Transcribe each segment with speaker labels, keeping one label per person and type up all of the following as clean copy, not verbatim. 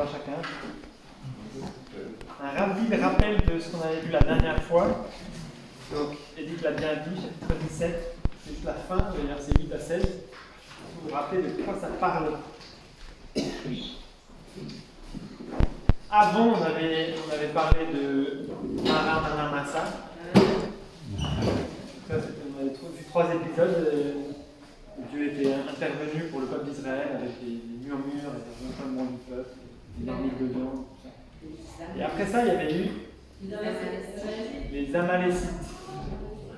Speaker 1: Bonjour à chacun. Un rapide rappel de ce qu'on avait vu la dernière fois. Donc, Edith l'a bien dit, chapitre 17, c'est juste la fin, les versets 8 à 16. Vous vous rappelez de quoi ça parle? Avant, on avait parlé de Mara Manamasa. On avait vu 3 épisodes. Dieu était intervenu pour le peuple d'Israël avec les murmures, les rencontремents du peuple, les ermites de viande, tout ça. Et après ça, il y avait eu les Amalécites,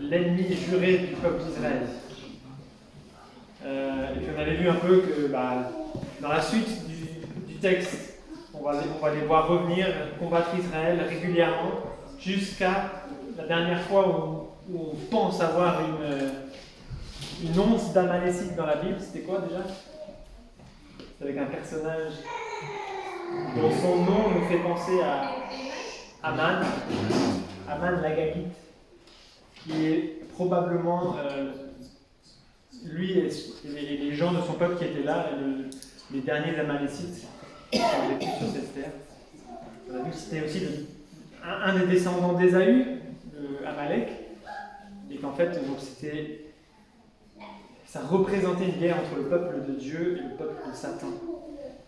Speaker 1: l'ennemi juré du peuple d'Israël. Et puis on avait vu un peu que dans la suite du texte, on va les voir revenir, combattre Israël régulièrement, jusqu'à la dernière fois où on pense avoir une once d'Amalécites dans la Bible. C'était quoi déjà? C'est avec un personnage dont son nom nous fait penser à Aman l'Agagite, qui est probablement lui et les gens de son peuple qui étaient là, les derniers Amalécites qui ont vécu sur cette terre. On a vu que c'était aussi un des descendants d'Ésaü, Amalek, et qu'en fait, donc ça représentait une guerre entre le peuple de Dieu et le peuple de Satan.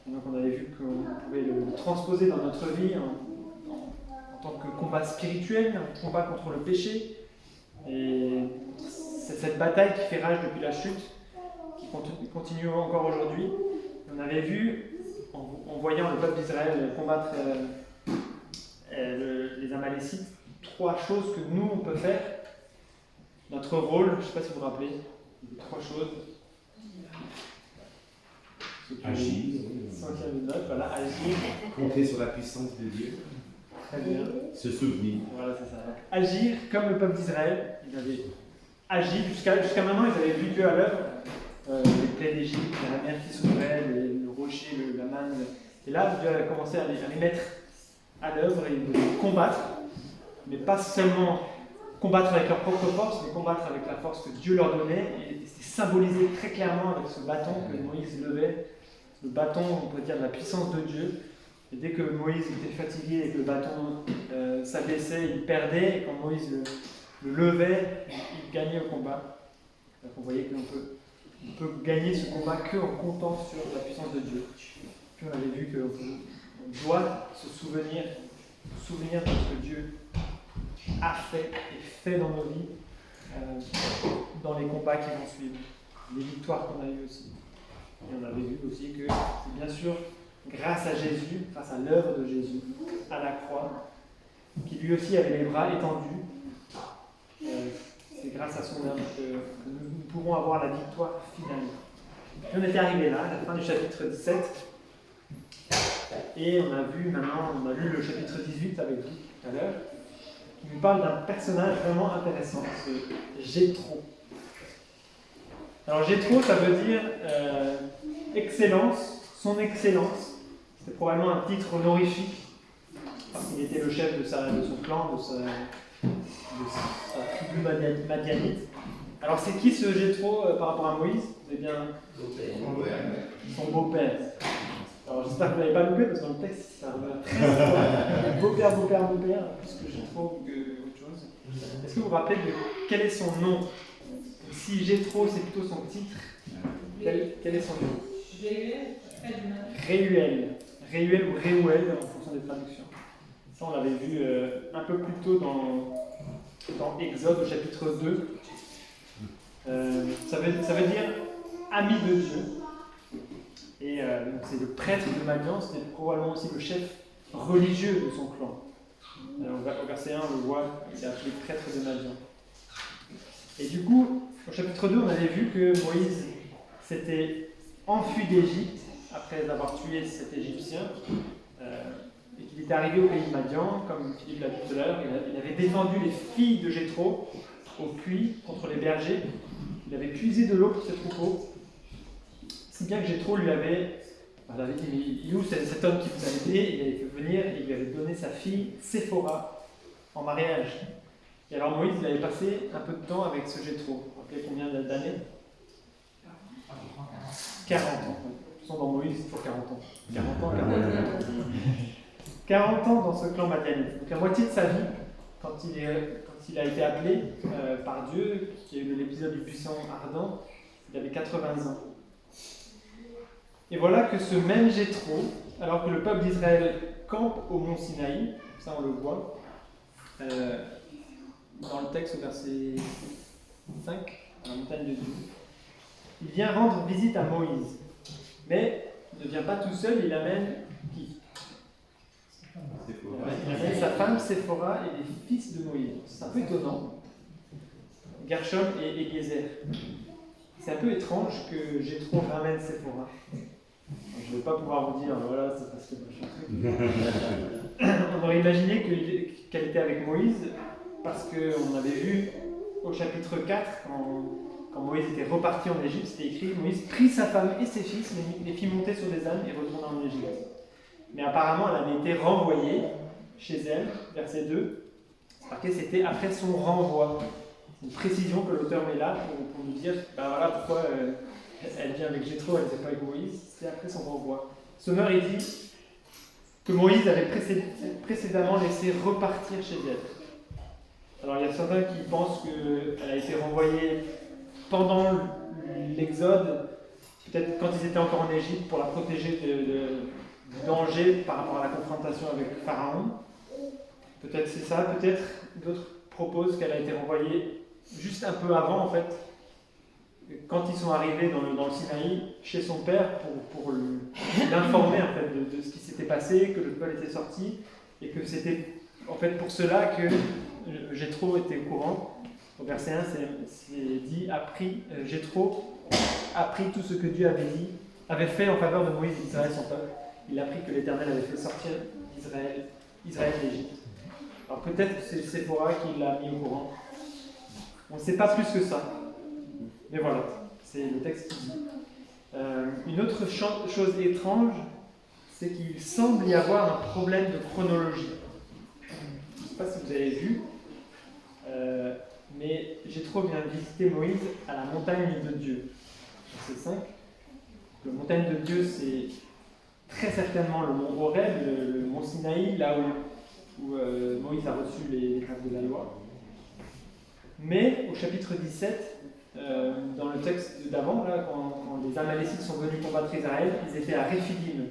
Speaker 1: Et donc on avait vu qu'on pouvait le transposer dans notre vie en tant que combat spirituel, un combat contre le péché. Et c'est cette bataille qui fait rage depuis la chute, qui continue encore aujourd'hui. On avait vu, en voyant le peuple d'Israël combattre les Amalécites, 3 choses que nous on peut faire. Notre rôle, je ne sais pas si vous vous rappelez, 3 choses.
Speaker 2: Agir.
Speaker 1: 5e note, voilà, agir.
Speaker 2: Compter sur la puissance de Dieu.
Speaker 1: Très bien.
Speaker 2: Se souvenir.
Speaker 1: Voilà, c'est ça. Agir comme le peuple d'Israël. Ils avaient agi jusqu'à maintenant, ils avaient vu Dieu à l'œuvre. Les plaies d'Égypte, la mer qui s'ouvrait, le rocher, la manne. Et là, Dieu a commencé à les mettre à l'œuvre et de combattre. Mais pas seulement combattre avec leur propre force, mais combattre avec la force que Dieu leur donnait. Et c'est symbolisé très clairement avec ce bâton que Moïse levait. Le bâton, on pourrait dire, de la puissance de Dieu. Et dès que Moïse était fatigué et que le bâton s'abaissait, il perdait. Et quand Moïse le levait, il gagnait au combat. Donc on voyait qu'on peut gagner ce combat qu'en comptant sur la puissance de Dieu. Puis on avait vu qu'on doit se souvenir de ce que Dieu a fait et fait dans nos vies, dans les combats qui vont suivre, les victoires qu'on a eues aussi. Et on avait vu aussi que c'est bien sûr grâce à Jésus, grâce à l'œuvre de Jésus à la croix, qui lui aussi avait les bras étendus. C'est grâce à son œuvre que nous pourrons avoir la victoire finale. Et on était arrivé là, à la fin du chapitre 17, et on a lu le chapitre 18 avec vous tout à l'heure, qui nous parle d'un personnage vraiment intéressant, c'est Jéthro. Alors Jéthro, ça veut dire excellence, son excellence. C'était probablement un titre honorifique, parce qu'il était le chef de son clan, de sa tribu madianite. Alors c'est qui ce Jéthro par rapport à Moïse? Vous avez bien son beau-père. Alors j'espère que vous n'avez pas loupé, parce que dans le texte, ça revient très souvent. Beau-père, plus que Jéthro que autre chose. Est-ce que vous vous rappelez de quel est son nom? Si Jéthro, c'est plutôt son titre, quel est son nom? Réuel ou Réuel, en fonction des traductions. Ça, on l'avait vu un peu plus tôt dans Exode, au chapitre 2. Ça veut dire ami de Dieu. Et c'est le prêtre de Madian, c'était probablement aussi le chef religieux de son clan. Au verset 1, on le voit, il est appelé prêtre de Madian. Et du coup, au chapitre 2, on avait vu que Moïse s'était enfui d'Égypte après avoir tué cet Égyptien, et qu'il était arrivé au pays de Madian, comme Philippe l'a dit tout à l'heure. Il avait défendu les filles de Jéthro au puits contre les bergers. Il avait puisé de l'eau pour ses troupeaux, si bien que Jéthro lui avait dit, il est où cet homme qui vous a aidé? Il avait fait venir et il lui avait donné sa fille Séphora en mariage. Et alors Moïse, il avait passé un peu de temps avec ce Jéthro. Vous vous rappelez combien d'années? 40 ans. De toute façon, dans Moïse, c'est toujours 40 ans. 40 ans. 40 ans dans ce clan madianite. Donc la moitié de sa vie, quand il a été appelé par Dieu, qui a eu l'épisode du buisson ardent, il avait 80 ans. Et voilà que ce même Jéthro, alors que le peuple d'Israël campe au mont Sinaï, ça on le voit, dans le texte au verset 5, à la montagne de Dieu, il vient rendre visite à Moïse. Mais il ne vient pas tout seul, il amène qui? Il amène sa femme Séphora et les fils de Moïse. C'est un peu étonnant. Gershom et Eliezer. C'est un peu étrange que Jéthro ramène Séphora. Je ne vais pas pouvoir vous dire, voilà, c'est parce que machin. On aurait imaginé qu'elle était avec Moïse, parce qu'on avait vu au chapitre 4, quand Moïse était reparti en Égypte, c'était écrit, Moïse prit sa femme et ses fils, les fit monter sur des ânes et retourna en Égypte. Mais apparemment, elle avait été renvoyée chez elle, verset 2. C'est marqué, c'était après son renvoi. C'est une précision que l'auteur met là pour nous dire, ben voilà pourquoi elle vient avec Jéthro, elle n'était pas avec Moïse, c'est après son renvoi. Sommer, il dit que Moïse avait précédemment laissé repartir chez elle. Alors il y a certains qui pensent qu'elle a été renvoyée pendant l'exode, peut-être quand ils étaient encore en Égypte, pour la protéger du danger par rapport à la confrontation avec Pharaon. Peut-être c'est ça, peut-être d'autres proposent qu'elle a été renvoyée juste un peu avant, en fait, quand ils sont arrivés dans le Sinaï, chez son père, pour l'informer en fait, de ce qui s'était passé, que le peuple était sorti, et que c'était en fait pour cela que Jéthro était au courant. Au verset 1, c'est dit, Jéthro apprit tout ce que Dieu avait fait en faveur de Moïse et d'Israël, son peuple. Il apprit que l'Éternel avait fait sortir Israël d'Égypte. Alors peut-être que c'est Séphora qui l'a mis au courant. On ne sait pas plus que ça. Mais voilà, c'est le texte qui dit. Une autre chose étrange, c'est qu'il semble y avoir un problème de chronologie. Je ne sais pas si vous avez vu, mais Jéthro vient visiter Moïse à la montagne de Dieu. Verset 5. La montagne de Dieu, c'est très certainement le mont Horeb, le mont Sinaï, là où Moïse a reçu les traces de la loi. Mais au chapitre 17, dans le texte d'avant, là, quand les Amalécites sont venus combattre Israël, ils étaient à Réphidim.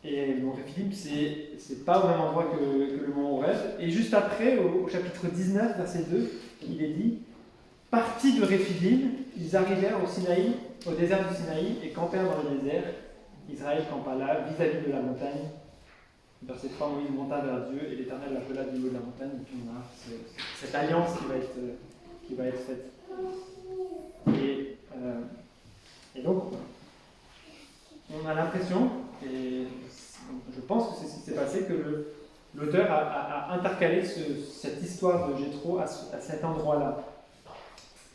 Speaker 1: Et le mont Réphidim, c'est pas au même endroit que le mont Horeb. Et juste après, au chapitre 19, verset 2, il est dit, partis de Réphidim, ils arrivèrent au Sinaï, au désert du Sinaï, et campèrent dans le désert. Israël campa là, vis-à-vis de la montagne. Verset 3, Moïse monta vers Dieu, et l'Éternel l'appela du haut de la montagne. Et puis on a cette alliance qui va être faite. Et donc, on a l'impression, et je pense que c'est ce qui s'est passé, que l'auteur a intercalé cette histoire de Jéthro à cet endroit-là.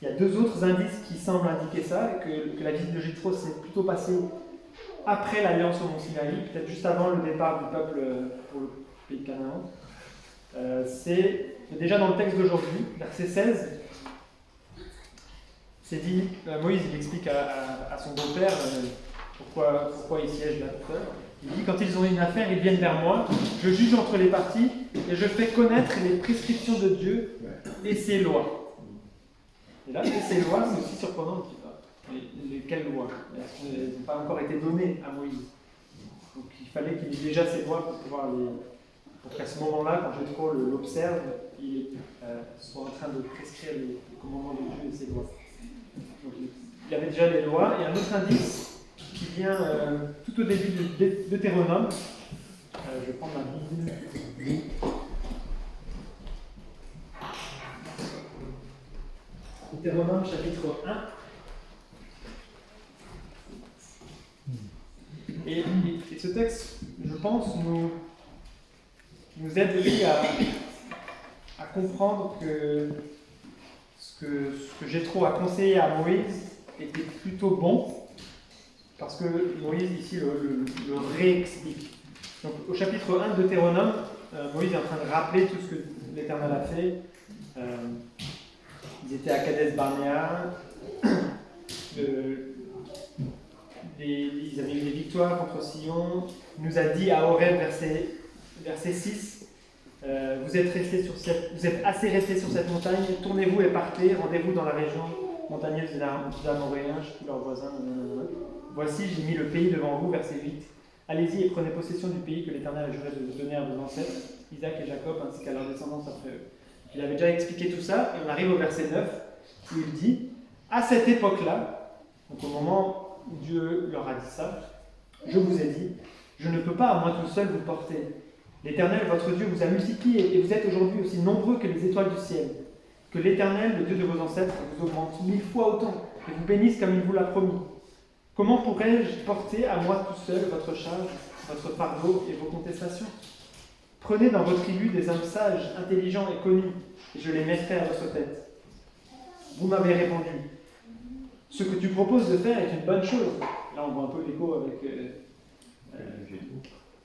Speaker 1: Il y a deux autres indices qui semblent indiquer ça, que la visite de Jéthro s'est plutôt passée après l'alliance au mont Sinaï, peut-être juste avant le départ du peuple pour le pays de Canaan. C'est déjà dans le texte d'aujourd'hui, verset 16, c'est dit, Moïse il explique à son beau-père pourquoi il siège là tout seul. Il dit, quand ils ont une affaire, ils viennent vers moi, je juge entre les parties et je fais connaître les prescriptions de Dieu et ses lois. Et là, ces lois, c'est aussi surprenant. Quelles lois? Elles n'ont pas encore été données à Moïse. Donc il fallait qu'il ait déjà ces lois pour qu'à ce moment-là, quand Jéthro l'observe, il soit en train de prescrire les commandements de Dieu et ses lois. Donc il avait déjà les lois. Et un autre indice qui vient tout au début de Deutéronome. Je vais prendre ma Bible. Deutéronome chapitre 1. Et ce texte, je pense, nous aide lui à comprendre que ce que Jéthro a conseillé à Moïse était plutôt bon, parce que Moïse ici le réexplique. Donc au chapitre 1 de Deutéronome, Moïse est en train de rappeler tout ce que l'Éternel a fait. Ils étaient à Kadesh Barnéa. ils avaient eu des victoires contre Sion. Il nous a dit à Horeb, verset 6, vous êtes assez restés sur cette montagne, tournez-vous et partez, rendez-vous dans la région montagneuse des Amoréens, je suis leur voisin. Voici, j'ai mis le pays devant vous, verset 8. Allez-y et prenez possession du pays que l'Éternel a juré de vous donner à vos ancêtres, Isaac et Jacob, ainsi qu'à leur descendance après eux. Il avait déjà expliqué tout ça, et on arrive au verset 9, où il dit, à cette époque-là, donc au moment où Dieu leur a dit ça, je vous ai dit, je ne peux pas à moi tout seul vous porter. L'Éternel, votre Dieu, vous a multiplié, et vous êtes aujourd'hui aussi nombreux que les étoiles du ciel. Que l'Éternel, le Dieu de vos ancêtres, vous augmente 1000 fois autant, et vous bénisse comme il vous l'a promis. Comment pourrais-je porter à moi tout seul votre charge, votre fardeau et vos contestations? Prenez dans vos tribus des hommes sages, intelligents et connus, et je les mettrai à votre tête. Vous m'avez répondu, ce que tu proposes de faire est une bonne chose. Là, on voit un peu l'écho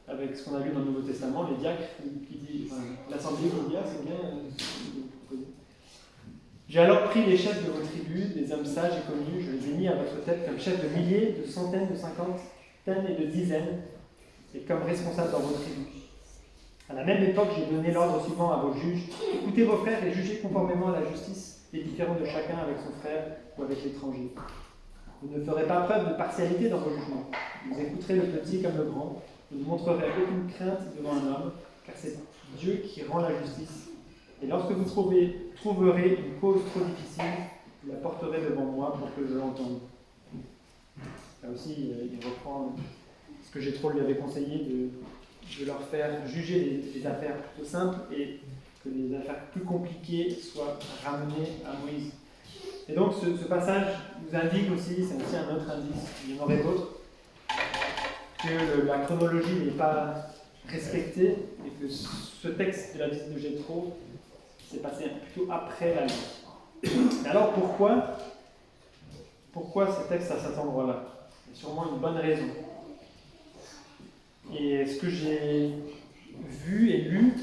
Speaker 1: avec ce qu'on a lu dans le Nouveau Testament, les diacres qui disent, l'assemblée qui dit, ah, c'est bien ce que vous proposez. J'ai alors pris les chefs de vos tribus, des hommes sages et connus, je les ai mis à votre tête comme chefs de milliers, de centaines, de cinquantaines et de dizaines, et comme responsables dans vos tribus. À la même époque, j'ai donné l'ordre suivant à vos juges, écoutez vos frères et jugez conformément à la justice les différends de chacun avec son frère ou avec l'étranger. Vous ne ferez pas preuve de partialité dans vos jugements. Vous écouterez le petit comme le grand. Vous ne montrerez aucune crainte devant un homme, car c'est Dieu qui rend la justice. Et lorsque vous trouverez une cause trop difficile, vous la porterez devant moi pour que je l'entende. Là aussi, il reprend ce que Jéthro lui avait conseillé de leur faire juger les affaires plutôt simples et que les affaires plus compliquées soient ramenées à Moïse. Et donc ce passage nous indique aussi, c'est aussi un autre indice, il y en aurait d'autres, que la chronologie n'est pas respectée et que ce texte de la visite de Jéthro s'est passé plutôt après la loi. Mais alors pourquoi ce texte à cet endroit-là? Il y a sûrement une bonne raison. Et ce que j'ai vu et lu,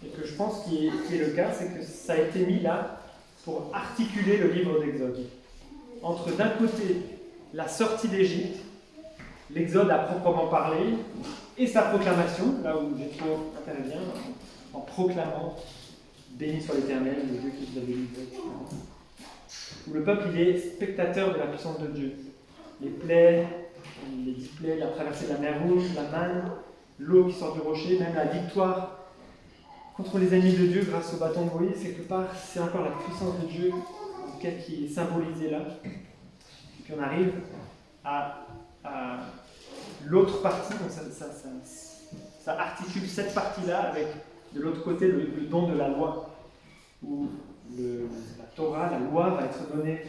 Speaker 1: et que je pense qui est le cas, c'est que ça a été mis là pour articuler le livre d'Exode. Entre d'un côté la sortie d'Égypte, l'Exode à proprement parler, et sa proclamation, là où Jéthro intervient, en proclamant « Béni soit l'Éternel, le Dieu qui vous a délivré », où le peuple il est spectateur de la puissance de Dieu. Les plaies, les 10 plaies, la traversée de la mer Rouge, la manne, l'eau qui sort du rocher, même la victoire contre les ennemis de Dieu grâce au bâton de Moïse, quelque part, c'est encore la puissance de Dieu qui est symbolisée là. Et puis on arrive à l'autre partie, donc ça articule cette partie-là avec de l'autre côté le don de la loi, où la Torah, la loi va être donnée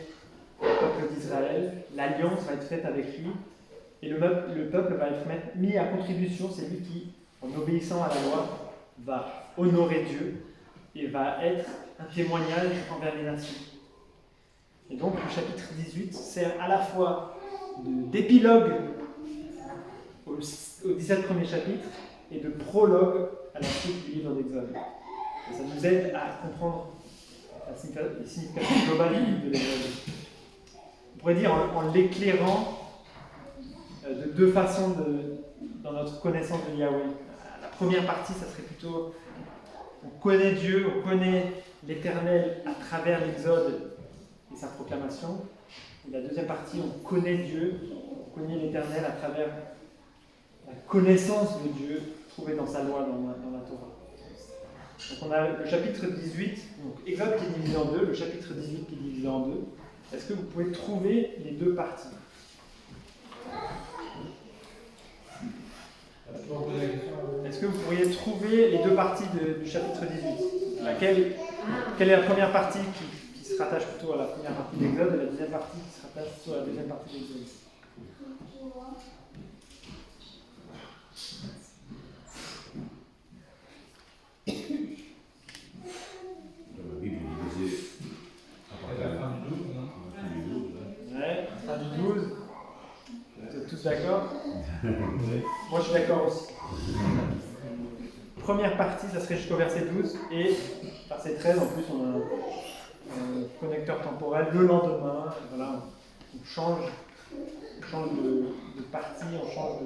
Speaker 1: au peuple d'Israël, l'alliance va être faite avec lui, et le peuple va être mis à contribution, c'est lui qui, en obéissant à la loi, va honorer Dieu et va être un témoignage envers les nations. Et donc le chapitre 18 sert à la fois d'épilogue aux 17 premiers chapitres et de prologue à la suite du livre d'Exode. Et ça nous aide à comprendre la signification globale du livre de l'Exode. On pourrait dire en l'éclairant de deux façons dans notre connaissance de Yahweh. La première partie, ça serait plutôt on connaît Dieu, on connaît l'Éternel à travers l'Exode et sa proclamation. Et la deuxième partie, on connaît Dieu, on connaît l'Éternel à travers la connaissance de Dieu trouvée dans sa loi, dans la Torah. Donc on a le chapitre 18, donc Exode qui est divisé en deux, le chapitre 18 qui est divisé en deux. Est-ce que vous pouvez trouver les deux parties? Est-ce que vous pourriez trouver les deux parties du chapitre 18? Quelle est la première partie qui se rattache plutôt à la première partie d'Exode et la deuxième partie qui se rattache plutôt à la deuxième partie d'Exode?
Speaker 2: Dans la Bible, il disait à la fin du 12, non?
Speaker 1: Ouais, fin du 12. Vous êtes tous d'accord? Moi je suis d'accord aussi. Première partie, ça serait jusqu'au verset 12, et verset 13, en plus, on a un connecteur temporel le lendemain, voilà, on change On change de partie, on change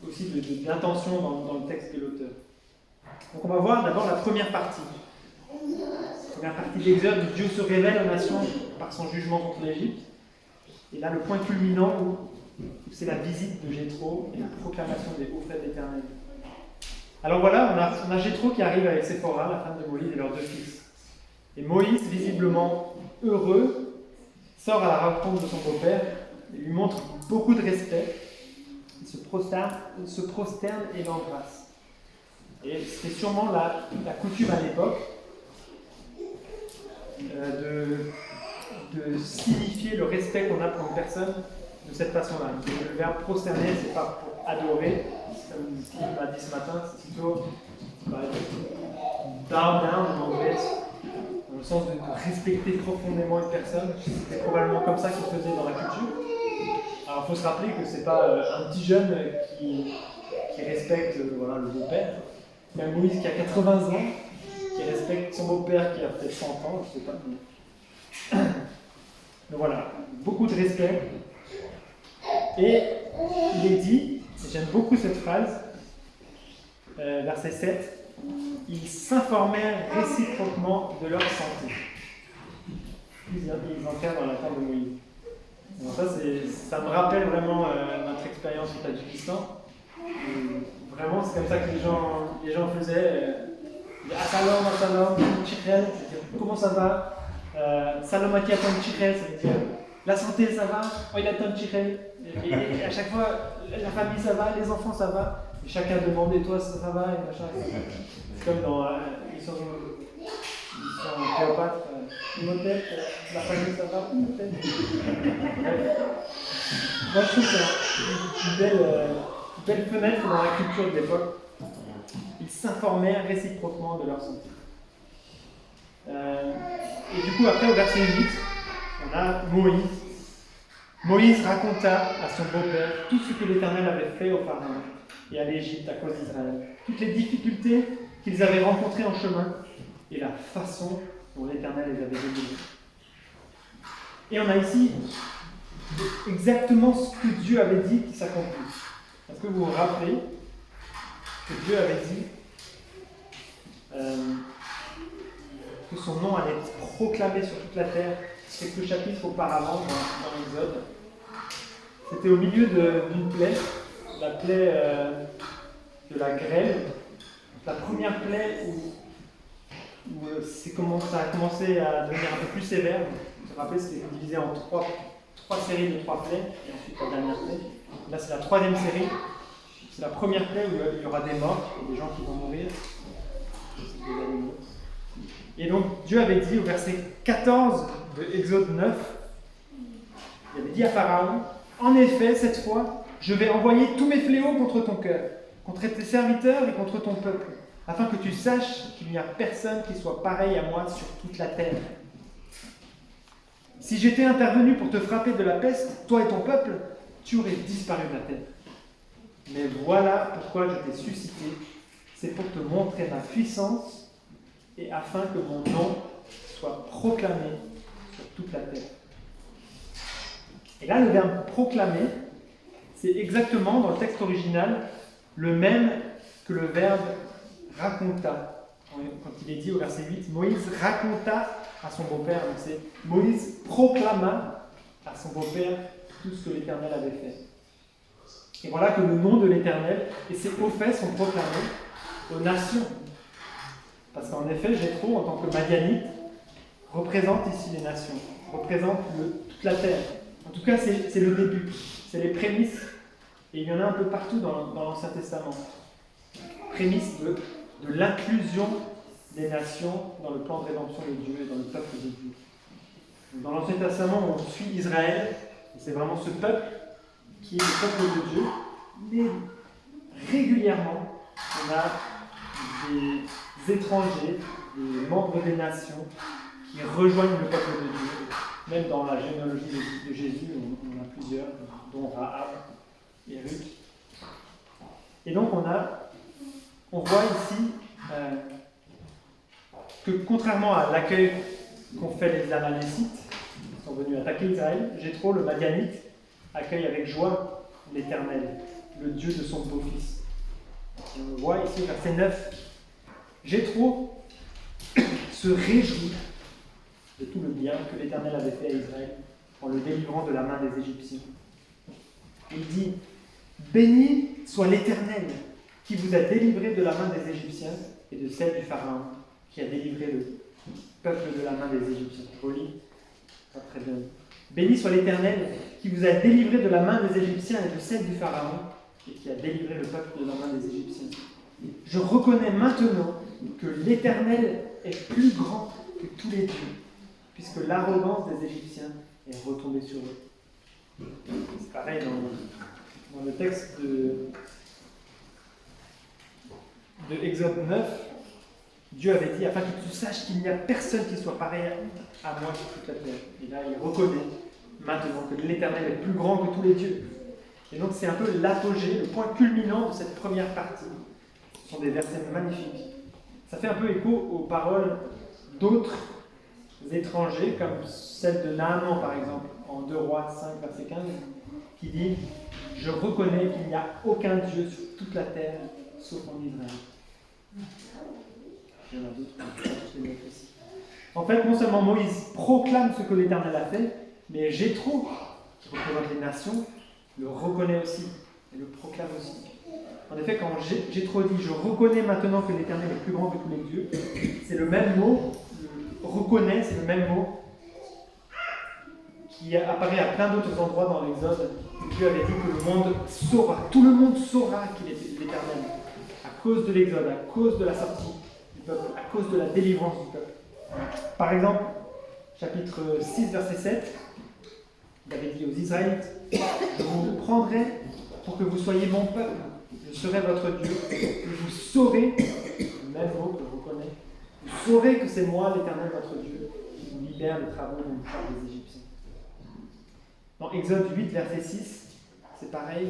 Speaker 1: aussi d'intention dans le texte de l'auteur. Donc on va voir d'abord la première partie. La première partie de l'Exode, où Dieu se révèle aux nations par son jugement contre l'Égypte. Et là, le point culminant, c'est la visite de Jéthro et la proclamation des hauts faits de l'Éternel. Alors voilà, on a Jéthro qui arrive avec Séphora, la femme de Moïse, et leurs 2 fils. Et Moïse, visiblement heureux, sort à la rencontre de son beau-père et lui montre beaucoup de respect. Il se prosterne et l'embrasse. Et c'était sûrement la coutume à l'époque de signifier le respect qu'on a pour une personne de cette façon-là. Le verbe prosterner, c'est pas pour adorer, comme Steve m'a dit ce matin, c'est plutôt bow down en anglais, dans le sens de respecter profondément une personne. C'est probablement comme ça qu'ils faisaient dans la culture. Alors il faut se rappeler que c'est pas un petit jeune qui respecte le beau-père. Il y a Moïse qui a 80 ans, qui respecte son beau-père qui a peut-être 100 ans, je ne sais pas. Donc voilà, beaucoup de respect. Et il est dit, et j'aime beaucoup cette phrase, verset 7, ils s'informèrent réciproquement de leur santé. Ils entrèrent dans la tente de Moïse. Donc ça me rappelle vraiment notre expérience au Tadjikistan. Vraiment, c'est comme ça que les gens faisaient. Assalam, Chikrel, comment ça va? Salam Akiatam Chikrel, ça veut dire la santé ça va? Oh, il attend Chikrel. Et à chaque fois, la famille ça va, les enfants ça va. Et chacun demandait toi ça va et machin. C'est comme dans ils sont Cléopâtre, Imhotep, la famille ça va, Imhotep. Moi je trouve que c'est une belle fenêtre dans la culture de l'époque. Ils s'informèrent réciproquement de leur santé. Et du coup, après, au verset 8, on a Moïse. Moïse raconta à son beau-père tout ce que l'Éternel avait fait au Pharaon et à l'Égypte à cause d'Israël, toutes les difficultés qu'ils avaient rencontrées en chemin et la façon dont l'Éternel les avait délivrés. Et on a ici exactement ce que Dieu avait dit qui s'accomplit. Est-ce que vous vous rappelez que Dieu avait dit que son nom allait être proclamé sur toute la terre quelques chapitres auparavant dans l'Exode? C'était au milieu d'une plaie, la plaie de la grêle, la première plaie où ça a commencé à devenir un peu plus sévère. Vous vous rappelez, c'était divisé en trois séries de 3 plaies, et ensuite la dernière plaie. Là, c'est la 3e série. C'est la première plaie où il y aura des morts, et des gens qui vont mourir. C'est des animaux. Et donc, Dieu avait dit au verset 14 de Exode 9, il avait dit à Pharaon, « En effet, cette fois, je vais envoyer tous mes fléaux contre ton cœur, contre tes serviteurs et contre ton peuple, afin que tu saches qu'il n'y a personne qui soit pareil à moi sur toute la terre. Si j'étais intervenu pour te frapper de la peste, toi et ton peuple, tu aurais disparu de la terre. Mais voilà pourquoi je t'ai suscité, c'est pour te montrer ma puissance et afin que mon nom soit proclamé sur toute la terre. » Et là, le verbe proclamer, c'est exactement dans le texte original le même que le verbe raconta. Quand il est dit au verset 8, Moïse raconta à son beau-père. Donc c'est Moïse proclama à son beau-père tout ce que l'Éternel avait fait. Et voilà que le nom de l'Éternel et ses hauts faits sont proclamés aux nations. Parce qu'en effet, Jéthro, en tant que Madianite, représente ici les nations, représente toute la terre. En tout cas, c'est le début, c'est les prémices. Et il y en a un peu partout dans l'Ancien Testament. Prémices de l'inclusion des nations dans le plan de rédemption de Dieu et dans le peuple de Dieu. Dans l'Ancien Testament, on suit Israël, et c'est vraiment ce peuple qui est le peuple de Dieu, mais régulièrement, on a des étrangers, des membres des nations qui rejoignent le peuple de Dieu. Même dans la généalogie de Jésus, on a plusieurs, dont Rahab et Ruth. Et donc on voit ici que contrairement à l'accueil qu'ont fait les Amalécites, sont venus attaquer Israël, Jéthro, le Madianite, accueille avec joie l'Éternel, le Dieu de son beau-fils. On le voit ici, verset 9. Jéthro se réjouit de tout le bien que l'Éternel avait fait à Israël en le délivrant de la main des Égyptiens. Il dit, béni soit l'Éternel qui vous a délivré de la main des Égyptiens et de celle du Pharaon qui a délivré le peuple de la main des Égyptiens. Je relis, pas très bien. Béni soit l'Éternel qui vous a délivré de la main des Égyptiens et de celle du Pharaon et qui a délivré le peuple de la main des Égyptiens. Je reconnais maintenant que l'Éternel est plus grand que tous les dieux, puisque l'arrogance des Égyptiens est retombée sur eux. C'est pareil dans le texte de Exode 9, Dieu avait dit, afin que tu saches qu'il n'y a personne qui soit pareil à moi sur toute la terre. Et là, il reconnaît maintenant que l'Éternel est plus grand que tous les dieux. Et donc, c'est un peu l'apogée, le point culminant de cette première partie. Ce sont des versets magnifiques. Ça fait un peu écho aux paroles d'autres étrangers, comme celle de Naaman, par exemple, en 2 Rois 5, verset 15, qui dit « Je reconnais qu'il n'y a aucun Dieu sur toute la terre, sauf en Israël. » Il y en a d'autres, je vais les mettre ici. En fait, non seulement Moïse proclame ce que l'Éternel a fait, mais Jéthro, qui représente les nations, le reconnaît aussi et le proclame aussi. En effet, quand Jéthro dit « Je reconnais maintenant que l'Éternel est plus grand que tous les dieux », c'est le même mot, reconnaît, c'est le même mot qui apparaît à plein d'autres endroits dans l'Exode. Dieu avait dit que le monde saura, tout le monde saura qu'il est l'Éternel, à cause de l'Exode, à cause de la sortie du peuple, à cause de la délivrance du peuple. Par exemple, chapitre 6, verset 7, il avait dit aux Israélites « Je vous prendrai pour que vous soyez mon peuple, je serai votre Dieu, et vous saurez, le même mot que je reconnais, vous saurez que c'est moi, l'Éternel, votre Dieu, qui vous libère des travaux dont vous parlez des Égyptiens. » Dans Exode 8, verset 6, c'est pareil,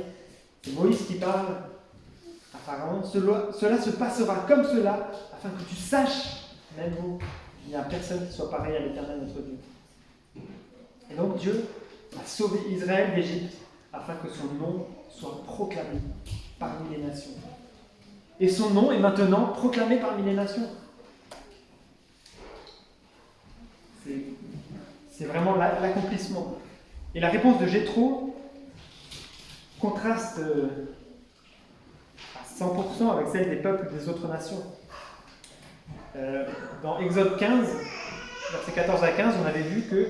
Speaker 1: c'est Moïse qui parle à Pharaon. Cela se passera comme cela, afin que tu saches, même vous, qu'il n'y a personne qui soit pareil à l'Éternel, notre Dieu. Et donc Dieu a sauvé Israël d'Égypte, afin que son nom soit proclamé parmi les nations. Et son nom est maintenant proclamé parmi les nations. C'est vraiment l'accomplissement. Et la réponse de Jéthro contraste à 100% avec celle des peuples des autres nations. Dans Exode 15, versets 14 à 15, on avait vu que,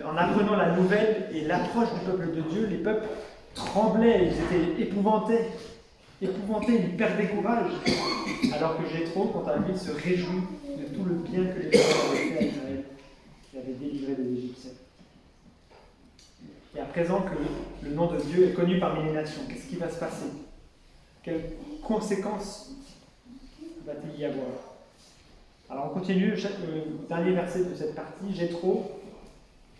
Speaker 1: en apprenant la nouvelle et l'approche du peuple de Dieu, les peuples tremblaient, ils étaient épouvantés, ils perdaient courage, alors que Jéthro, quant à lui, se réjouit de tout le bien que l'Éternel avait fait à Israël, qui avait délivré des Égyptiens. Et à présent que le nom de Dieu est connu parmi les nations, qu'est-ce qui va se passer? Quelles conséquences va-t-il y avoir? Alors on continue, le dernier verset de cette partie. Jéthro,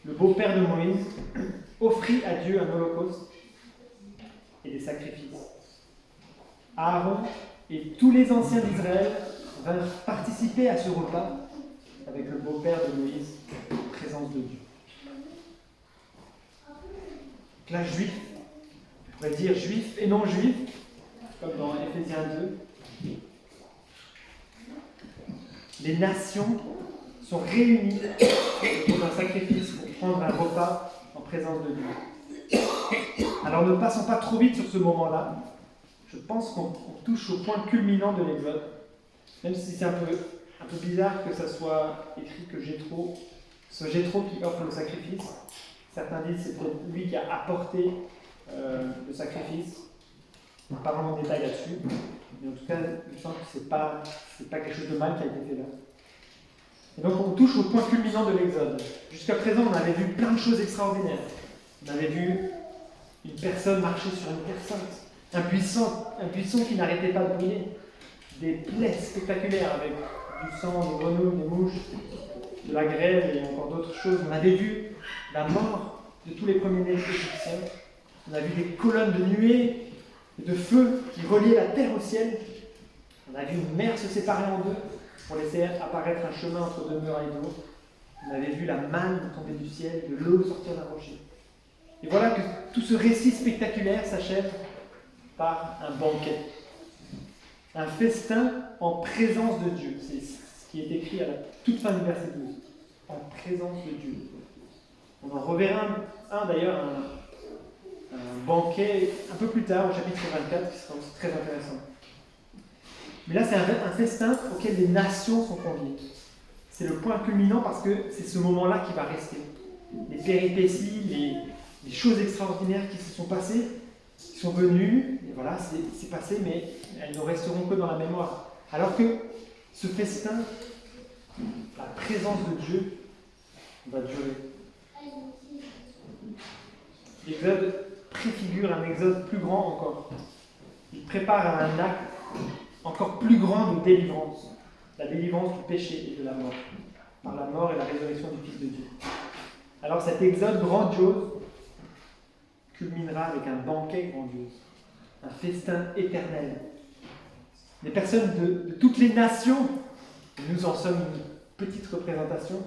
Speaker 1: le beau-père de Moïse, offrit à Dieu un holocauste et des sacrifices. Aaron et tous les anciens d'Israël vinrent participer à ce repas avec le beau-père de Moïse en présence de Dieu. Là, juif, on pourrait dire juif et non juif, comme dans Éphésiens 2. Les nations sont réunies pour un sacrifice, pour prendre un repas en présence de Dieu. Alors ne passons pas trop vite sur ce moment-là. Je pense qu'on touche au point culminant de l'Exode, même si c'est un peu bizarre que ça soit écrit que ce Jéthro qui offre le sacrifice. Certains disent que c'est peut-être lui qui a apporté le sacrifice. On ne parle pas en détail là-dessus. Mais en tout cas, je sens que ce n'est pas quelque chose de mal qui a été fait là. Et donc on touche au point culminant de l'Exode. Jusqu'à présent, on avait vu plein de choses extraordinaires. On avait vu une personne marcher sur une personne, un puissant qui n'arrêtait pas de briller, des plaies spectaculaires avec du sang, des grenouilles, des mouches, de la grêle et encore d'autres choses. On avait vu la mort de tous les premiers-nés égyptiens. On a vu des colonnes de nuée et de feu qui reliaient la terre au ciel. On a vu une mer se séparer en deux pour laisser apparaître un chemin entre deux murailles d'eau. On avait vu la manne tomber du ciel, de l'eau sortir d'un rocher. Et voilà que tout ce récit spectaculaire s'achève par un banquet. Un festin en présence de Dieu. C'est ce qui est écrit à la toute fin du verset 12. En présence de Dieu. On en reverra d'ailleurs, un banquet un peu plus tard, au chapitre 24, qui sera aussi très intéressant. Mais là, c'est un festin auquel les nations sont conviées. C'est le point culminant parce que c'est ce moment-là qui va rester. Les péripéties, les choses extraordinaires qui se sont passées, qui sont venues, et voilà, c'est passé, mais elles ne resteront que dans la mémoire. Alors que ce festin, la présence de Dieu, va durer. L'Exode préfigure un exode plus grand encore. Il prépare à un acte encore plus grand de délivrance. La délivrance du péché et de la mort. Par la mort et la résurrection du Fils de Dieu. Alors cet exode grandiose culminera avec un banquet grandiose. Un festin éternel. Des personnes de toutes les nations, et nous en sommes une petite représentation,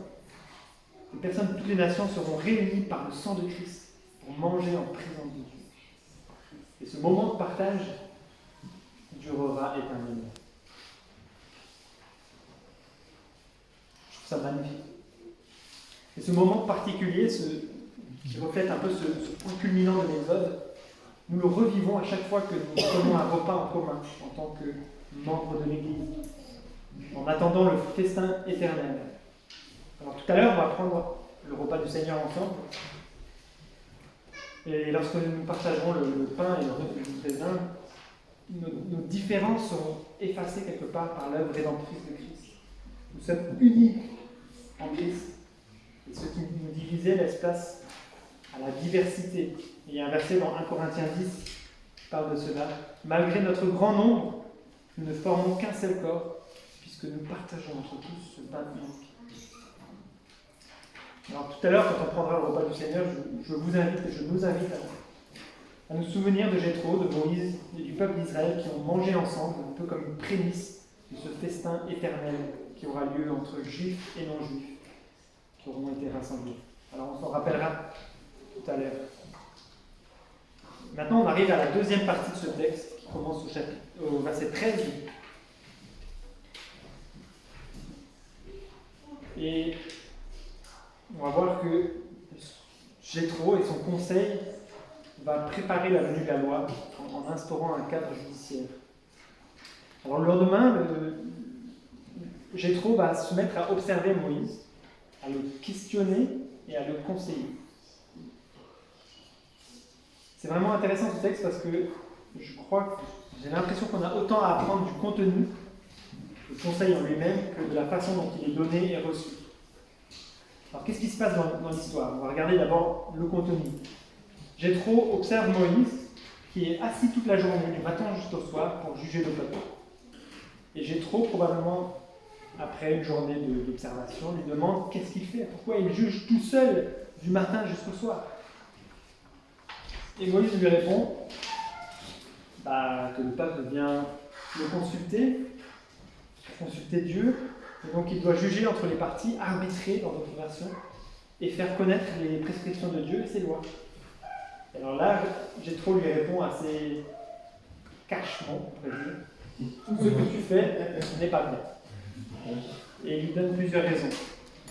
Speaker 1: les personnes de toutes les nations seront réunies par le sang de Christ pour manger en présence de Dieu. Et ce moment de partage durera éternellement. Je trouve ça magnifique. Et ce moment particulier, qui reflète un peu ce point culminant de l'Exode, nous le revivons à chaque fois que nous prenons un repas en commun en tant que membres de l'Église, en attendant le festin éternel. Alors tout à l'heure, on va prendre le repas du Seigneur ensemble. Et lorsque nous partagerons le pain et le raisin, nos différences seront effacées quelque part par l'œuvre rédemptrice de Christ. Nous sommes unis en Christ. Et ce qui nous divisait laisse place à la diversité. Et il y a un verset dans 1 Corinthiens 10 qui parle de cela. Malgré notre grand nombre, nous ne formons qu'un seul corps, puisque nous partageons entre tous ce pain unique. Alors tout à l'heure, quand on prendra le repas du Seigneur, je vous invite et je nous invite à nous souvenir de Jéthro, de Moïse et du peuple d'Israël qui ont mangé ensemble, un peu comme une prémisse de ce festin éternel qui aura lieu entre juifs et non-juifs, qui auront été rassemblés. Alors on s'en rappellera tout à l'heure. Maintenant, on arrive à la deuxième partie de ce texte qui commence au verset 13. Et on va voir que Jéthro et son conseil va préparer la venue de la loi en instaurant un cadre judiciaire. Alors le lendemain, Jéthro va se mettre à observer Moïse, à le questionner et à le conseiller. C'est vraiment intéressant ce texte parce que je crois que j'ai l'impression qu'on a autant à apprendre du contenu, le conseil en lui-même, que de la façon dont il est donné et reçu. Alors qu'est-ce qui se passe dans l'histoire? On va regarder d'abord le contenu. Jéthro observe Moïse qui est assis toute la journée, du matin jusqu'au soir, pour juger le peuple. Et Jéthro, probablement, après une journée d'observation, lui demande qu'est-ce qu'il fait, pourquoi il juge tout seul du matin jusqu'au soir. Et Moïse lui répond que le peuple vient le consulter Dieu, et donc il doit juger entre les parties, arbitrer dans d'autres versions, et faire connaître les prescriptions de Dieu et ses lois. Et alors là, Jéthro lui répond assez cachement, on pourrait dire, tout ce que tu fais n'est pas bien. Et il lui donne plusieurs raisons.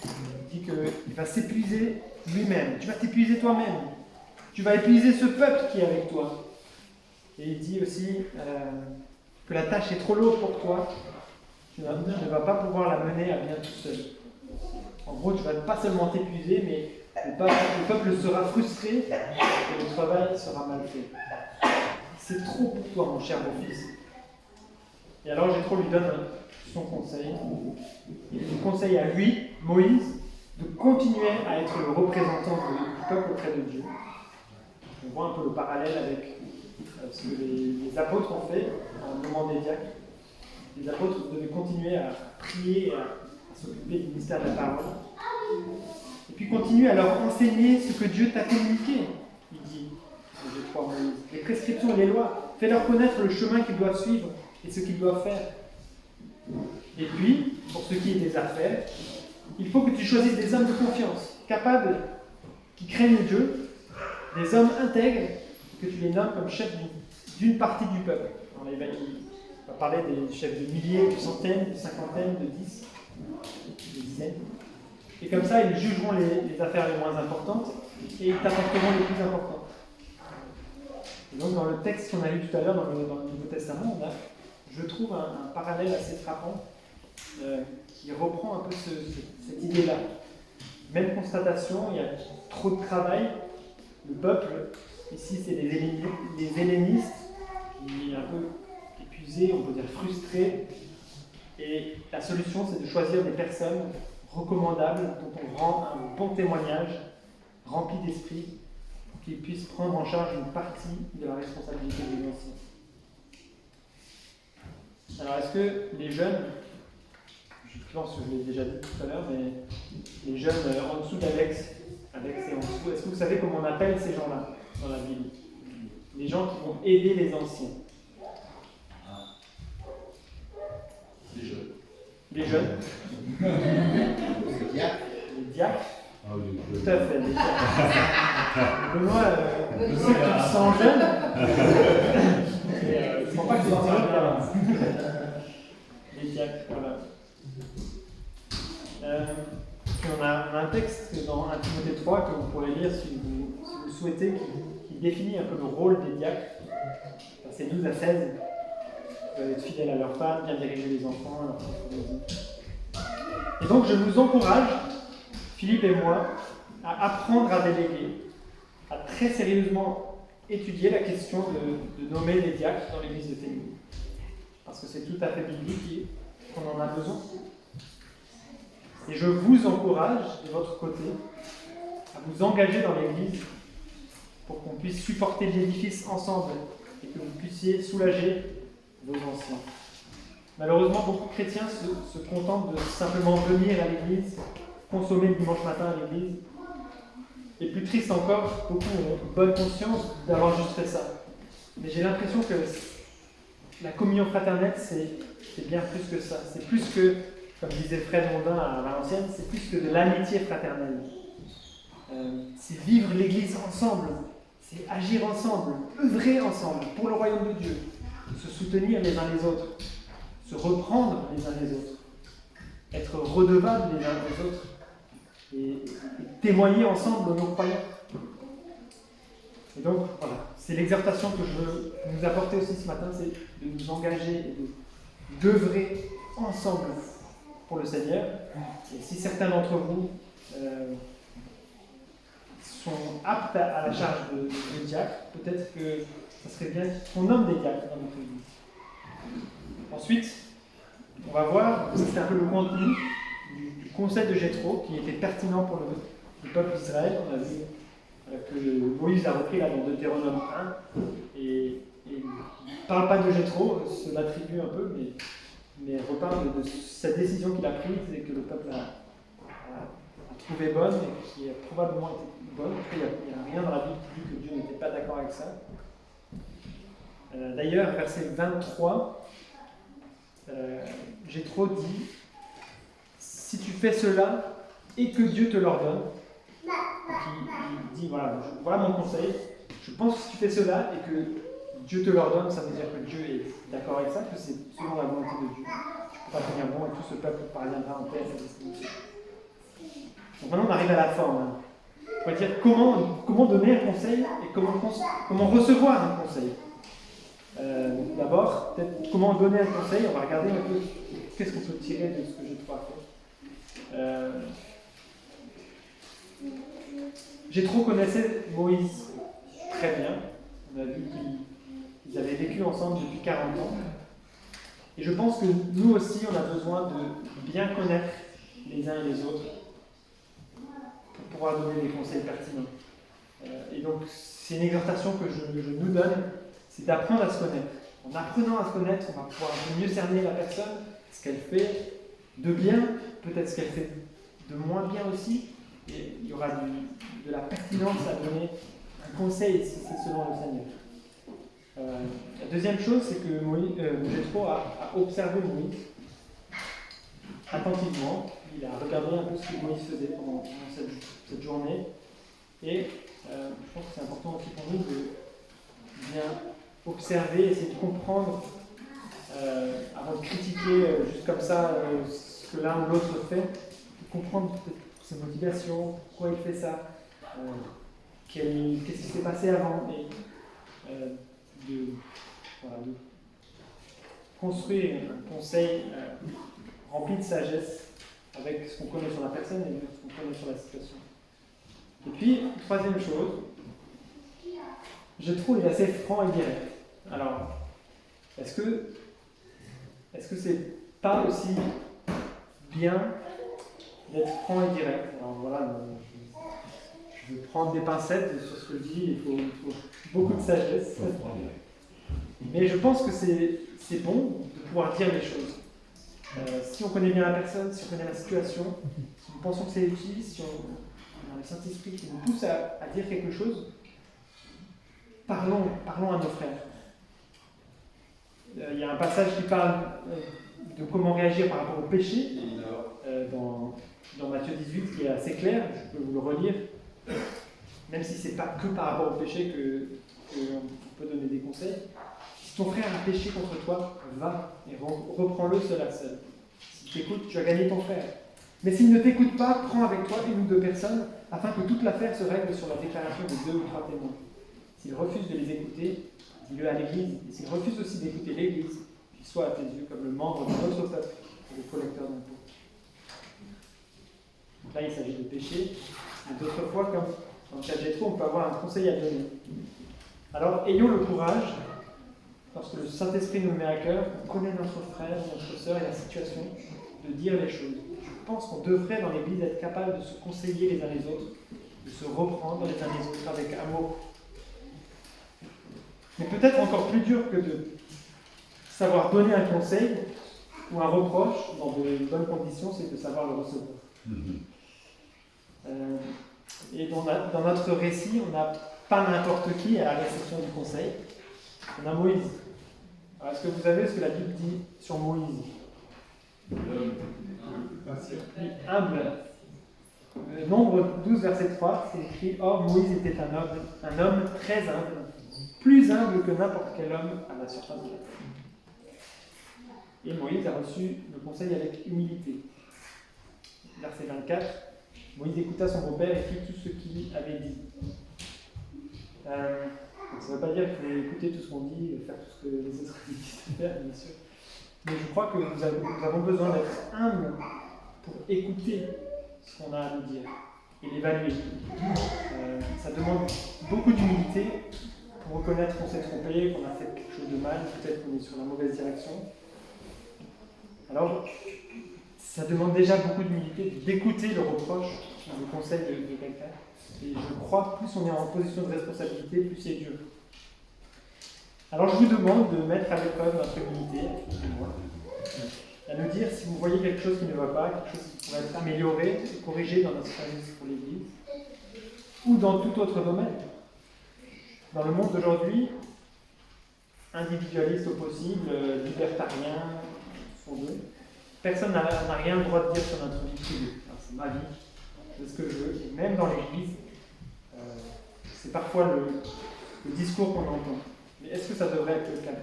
Speaker 1: Il dit qu'il va s'épuiser lui-même, tu vas t'épuiser toi-même, tu vas épuiser ce peuple qui est avec toi. Et il dit aussi que la tâche est trop lourde pour toi, tu ne vas pas pouvoir la mener à bien tout seul. En gros, tu vas pas seulement t'épuiser, mais le peuple sera frustré et le travail sera mal fait. C'est trop pour toi, mon cher mon fils. Et alors Jéthro lui donne son conseil. Il lui conseille à lui, Moïse, de continuer à être le représentant du peuple auprès de Dieu. On voit un peu le parallèle avec ce que les apôtres ont fait en nommant des diacres. Les apôtres devaient continuer à prier et à s'occuper du mystère de la parole. Et puis continuer à leur enseigner ce que Dieu t'a communiqué, il dit, Jéthro à Moïse. Les prescriptions et les lois, fais-leur connaître le chemin qu'ils doivent suivre et ce qu'ils doivent faire. Et puis, pour ce qui est des affaires, il faut que tu choisisses des hommes de confiance, capables, qui craignent Dieu, des hommes intègres, que tu les nommes comme chefs d'une partie du peuple. On va parler des chefs de milliers, de centaines, de cinquantaines, de 10, de dizaines. Et comme ça, ils jugeront les affaires les moins importantes et ils t'apporteront les plus importantes. Et donc, dans le texte qu'on a lu tout à l'heure, dans le Nouveau Testament, on a, je trouve, un parallèle assez frappant qui reprend un peu cette idée-là. Même constatation, il y a trop de travail. Le peuple, ici, c'est les hellénistes, qui est un peu épuisés, on peut dire frustrés. Et la solution, c'est de choisir des personnes recommandables, dont on rend un bon témoignage, rempli d'esprit, pour qu'ils puissent prendre en charge une partie de la responsabilité des anciens. Alors, est-ce que les jeunes, je pense que je l'ai déjà dit tout à l'heure, mais les jeunes en dessous d'Alex et en dessous, est-ce que vous savez comment on appelle ces gens-là dans la Bible? Les gens qui vont aider les anciens. Les jeunes.
Speaker 3: Les diacres.
Speaker 1: Les diacres.
Speaker 2: Ah oui,
Speaker 1: Tout à fait, les diacres. Benoît, je sais que tu te sens jeune. Mais je ne crois pas que c'est bien. Les diacres, voilà. Puis on a un texte dans 1 Timothée 3 que vous pourrez lire si vous souhaitez, qui définit un peu le rôle des diacres. C'est 12 à 16. Ils doivent être fidèles à leur femme, bien diriger les enfants, leur Et donc je vous encourage, Philippe et moi, à apprendre à déléguer, à très sérieusement étudier la question de nommer les diacres dans l'église de Télis. Parce que c'est tout à fait biblique et qu'on en a besoin. Et je vous encourage, de votre côté, à vous engager dans l'église pour qu'on puisse supporter l'édifice ensemble et que vous puissiez soulager vos anciens. Malheureusement, beaucoup de chrétiens se contentent de simplement venir à l'église, consommer le dimanche matin à l'église. Et plus triste encore, beaucoup ont bonne conscience d'avoir juste fait ça. Mais j'ai l'impression que la communion fraternelle, c'est bien plus que ça. C'est plus que, comme disait Fred Mondin à Valenciennes, c'est plus que de l'amitié fraternelle. C'est vivre l'église ensemble, c'est agir ensemble, œuvrer ensemble pour le royaume de Dieu, se soutenir les uns les autres, se reprendre les uns les autres, être redevables les uns les autres et témoigner ensemble de nos croyants. Et donc, voilà, c'est l'exhortation que je veux nous apporter aussi ce matin, c'est de nous engager et d'œuvrer ensemble pour le Seigneur. Et si certains d'entre vous sont aptes à la charge de diacre, peut-être que ça serait bien qu'on nomme des diacres dans notre église. Ensuite, on va voir, c'est un peu le contenu du conseil de Jéthro qui était pertinent pour le peuple d'Israël. On a vu que Moïse a repris là dans Deutéronome 1 et il ne parle pas de Jéthro, se l'attribue un peu, mais reparle de cette décision qu'il a prise et que le peuple a trouvée bonne et qui a probablement été bonne. En tout cas, il n'y a rien dans la Bible qui dit que Dieu n'était pas d'accord avec ça. D'ailleurs, verset 23, Jéthro dit « Si tu fais cela et que Dieu te l'ordonne », il dit voilà mon conseil, je pense que si tu fais cela et que Dieu te l'ordonne, ça veut dire que Dieu est d'accord avec ça, que c'est selon la volonté de Dieu. Tu ne peux pas tenir bon et tout ce peuple parviendra en paix à sa destination. Donc maintenant on arrive à la forme. On va dire comment donner un conseil et comment recevoir un conseil. D'abord, peut-être comment donner un conseil, on va regarder un peu qu'est-ce qu'on peut tirer de ce que Jéthro a fait. Jéthro connaissait Moïse très bien. On a vu qu'ils avaient vécu ensemble depuis 40 ans. Et je pense que nous aussi, on a besoin de bien connaître les uns et les autres pour pouvoir donner des conseils pertinents. Et donc, c'est une exhortation que je nous donne, c'est d'apprendre à se connaître. En apprenant à se connaître, on va pouvoir un peu mieux cerner la personne, ce qu'elle fait de bien, peut-être ce qu'elle fait de moins bien aussi. Et il y aura de la pertinence à donner un conseil si c'est selon le Seigneur. La deuxième chose, c'est que Jéthro a observé Moïse attentivement. il a regardé un peu ce que Moïse faisait pendant cette journée. Et je pense que c'est important aussi pour nous de bien observer, essayer de comprendre, avant de critiquer juste comme ça ce que l'un ou l'autre fait, de comprendre peut-être ses motivations, pourquoi il fait ça, qu'est-ce qui s'est passé avant, et de construire un conseil rempli de sagesse avec ce qu'on connaît sur la personne et ce qu'on connaît sur la situation. Et puis, troisième chose, je trouve il est assez franc et direct. Alors, est-ce que c'est pas aussi bien d'être franc et direct? Alors voilà, je vais prendre des pincettes sur ce que je dis, il faut beaucoup de sagesse. Mais je pense que c'est bon de pouvoir dire les choses. Si on connaît bien la personne, si on connaît la situation, si nous pensons que c'est utile, si on a le Saint-Esprit qui nous pousse à dire quelque chose, parlons à nos frères. Il y a un passage qui parle de comment réagir par rapport au péché dans Matthieu 18 qui est assez clair, je peux vous le relire, même si ce n'est pas que par rapport au péché qu'on peut donner des conseils. Si ton frère a péché contre toi, va et reprends-le seul à seul. S'il t'écoute, tu as gagné ton frère. Mais s'il ne t'écoute pas, prends avec toi une ou deux personnes afin que toute l'affaire se règle sur la déclaration de 2 ou 3 témoins. S'il refuse de les écouter, dis-le à l'Église. Et s'il refuse aussi d'écouter l'Église, qu'il soit à tes yeux comme le membre de notre peuple et le collecteur d'impôts. Donc là, il s'agit de péché. Et d'autres fois, comme dans le cas de Jétro, on peut avoir un conseil à donner. Alors, ayons le courage, lorsque le Saint-Esprit nous met à cœur, on connaît notre frère, notre sœur et la situation, de dire les choses. Je pense qu'on devrait dans l'Église être capable de se conseiller les uns les autres, de se reprendre les uns les autres avec amour. Mais peut-être encore plus dur que de savoir donner un conseil ou un reproche dans de bonnes conditions, c'est de savoir le recevoir. Et dans notre récit, on n'a pas n'importe qui à la réception du conseil. On a Moïse. Alors, est-ce que vous savez ce que la Bible dit sur Moïse? Humble. Nombre 12, verset 3, c'est écrit « Or, Moïse était un homme très humble, plus humble que n'importe quel homme à la surface de la terre. » Et Moïse a reçu le conseil avec humilité. Verset 24, Moïse écouta son beau-père et fit tout ce qu'il avait dit. Ça ne veut pas dire qu'il faut écouter tout ce qu'on dit et faire tout ce que les autres disent de faire, bien sûr. Mais je crois que nous avons besoin d'être humbles pour écouter ce qu'on a à nous dire et l'évaluer. Ça demande beaucoup d'humilité pour reconnaître qu'on s'est trompé, qu'on a fait quelque chose de mal, peut-être qu'on est sur la mauvaise direction. Alors, ça demande déjà beaucoup d'humilité d'écouter le reproche, le conseil de quelqu'un. Et je crois que plus on est en position de responsabilité, plus c'est dur. Alors je vous demande de mettre à l'épreuve notre humilité, à nous dire si vous voyez quelque chose qui ne va pas, quelque chose qui pourrait être amélioré, corrigé dans notre service pour l'Église, ou dans tout autre domaine. Dans le monde d'aujourd'hui, individualiste au possible, libertarien, fondeux, personne n'a rien le droit de dire sur notre vie privée. C'est ma vie, c'est ce que je veux. Et même dans l'Église, c'est parfois le discours qu'on entend. Mais est-ce que ça devrait être le cas?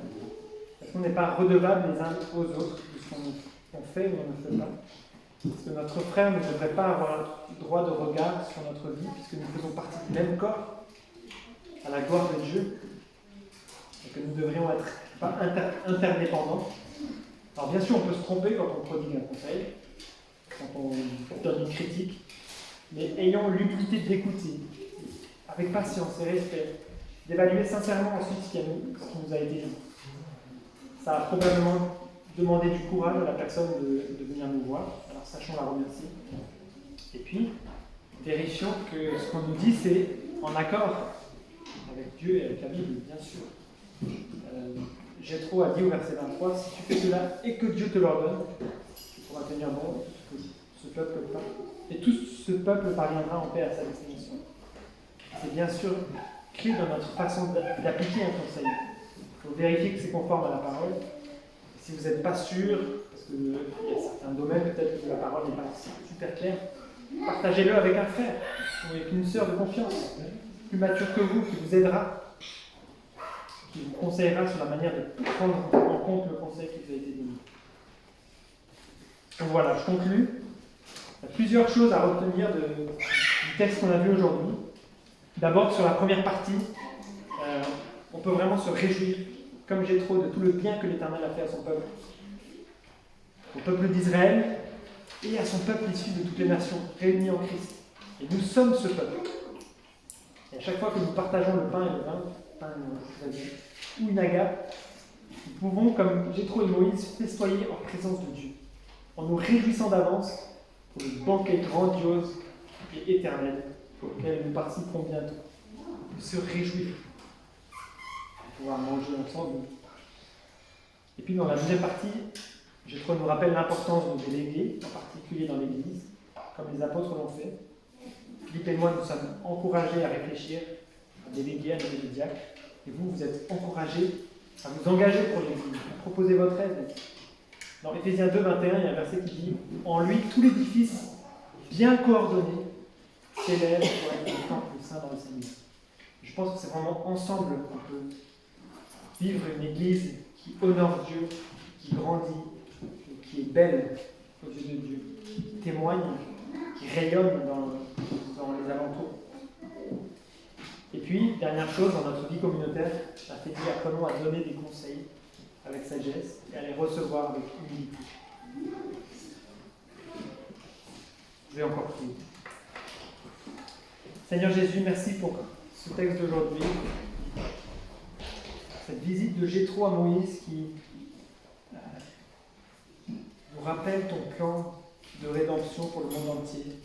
Speaker 1: Est-ce qu'on n'est pas redevables les uns aux autres de ce qu'on fait ou on ne fait pas? Est-ce que notre frère ne devrait pas avoir droit de regard sur notre vie puisque nous faisons partie du même corps à la gloire de Dieu et que nous devrions être pas interdépendants? Alors bien sûr, on peut se tromper quand on prodigue un conseil, quand on donne une critique, mais ayons l'humilité d'écouter, avec patience et respect, d'évaluer sincèrement ensuite ce qui nous a été dit. Ça a probablement demandé du courage à la personne de venir nous voir, alors sachons la remercier. Et puis, vérifions que ce qu'on nous dit, c'est en accord avec Dieu et avec la Bible, bien sûr. Jétro a dit au verset 23, si tu fais cela et que Dieu te l'ordonne, tu pourras tenir bon ce peuple pas. Et tout ce peuple parviendra en paix à sa destination. C'est bien sûr clé dans notre façon d'appliquer un conseil. Il faut vérifier que c'est conforme à la parole. Si vous n'êtes pas sûr, parce qu'il y a certains domaines peut-être que la parole n'est pas super claire, partagez-le avec un frère ou avec une sœur de confiance, plus mature que vous, qui vous aidera, qui vous conseillera sur la manière de prendre en compte le conseil qui vous a été donné. Donc voilà, je conclue. Il y a plusieurs choses à retenir du texte qu'on a vu aujourd'hui. D'abord, sur la première partie, on peut vraiment se réjouir, comme Jéthro, de tout le bien que l'Éternel a fait à son peuple. Au peuple d'Israël et à son peuple issu de toutes les nations, réunis en Christ. Et nous sommes ce peuple. Et à chaque fois que nous partageons le pain et le vin, ou une agape, nous pouvons, comme Jéthro et Moïse, festoyer en présence de Dieu, en nous réjouissant d'avance pour le banquet grandiose et éternel auquel nous participerons bientôt. De se réjouir, de pouvoir manger ensemble. Et puis dans la deuxième partie, Jéthro nous rappelle l'importance de déléguer, en particulier dans l'Église, comme les apôtres l'ont fait. Philippe et moi, nous sommes encouragés à réfléchir, à déléguer, à nommer des diacres. Et vous, vous êtes encouragés à vous engager pour l'Église, à proposer votre aide. Dans Éphésiens 2, 21, il y a un verset qui dit « En lui, tout l'édifice, bien coordonné, s'élève pour être le temple saint dans le Seigneur. » Je pense que c'est vraiment ensemble qu'on peut vivre une Église qui honore Dieu, qui grandit, qui est belle aux yeux de Dieu, qui témoigne, qui rayonne dans les alentours. Et puis, dernière chose, dans notre vie communautaire, la fait dire apprenons à donner des conseils avec sagesse et à les recevoir avec humilité. Je vais encore prier. Seigneur Jésus, merci pour ce texte d'aujourd'hui, cette visite de Jéthro à Moïse qui nous rappelle ton plan de rédemption pour le monde entier.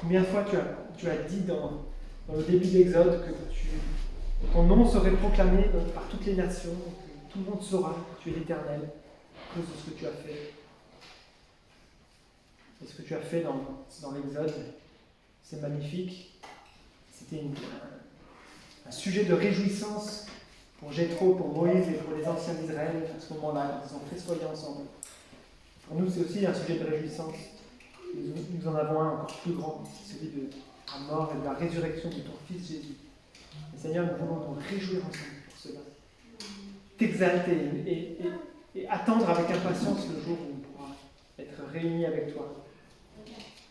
Speaker 1: Combien de fois tu as dit dans le début d'Exode que ton nom serait proclamé par toutes les nations, que tout le monde saura que tu es l'Éternel à cause de ce que tu as fait. Et ce que tu as fait dans l'Exode, c'est magnifique. C'était un sujet de réjouissance pour Jéthro, pour Moïse et pour les anciens d'Israël à ce moment-là, quand ils ont festoyé ensemble. Pour nous, c'est aussi un sujet de réjouissance. Nous en avons un encore plus grand, c'est celui de la mort et de la résurrection de ton Fils Jésus. Et Seigneur, nous voulons nous réjouir ensemble pour cela. T'exalter et attendre avec impatience le jour où on pourra être réunis avec toi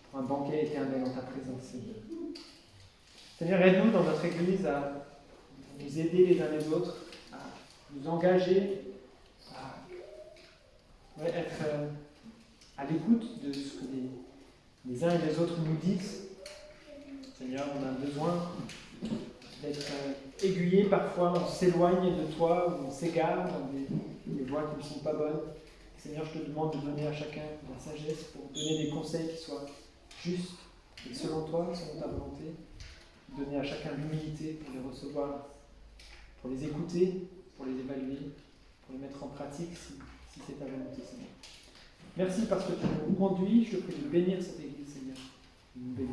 Speaker 1: pour un banquet éternel en ta présence, Seigneur. Seigneur, aide-nous dans notre Église à nous aider les uns les autres, à nous engager, à être à l'écoute de ce que les uns et les autres nous disent. Seigneur, on a besoin d'être aiguillés parfois, on s'éloigne de toi, ou on s'égare dans des voies qui ne sont pas bonnes. Seigneur, je te demande de donner à chacun de la sagesse pour donner des conseils qui soient justes et selon toi, selon ta volonté. Donner à chacun l'humilité pour les recevoir, pour les écouter, pour les évaluer, pour les mettre en pratique si c'est ta volonté, Seigneur. Merci parce que tu nous conduis. Je te prie de bénir cette Église, Seigneur. Nous bénis.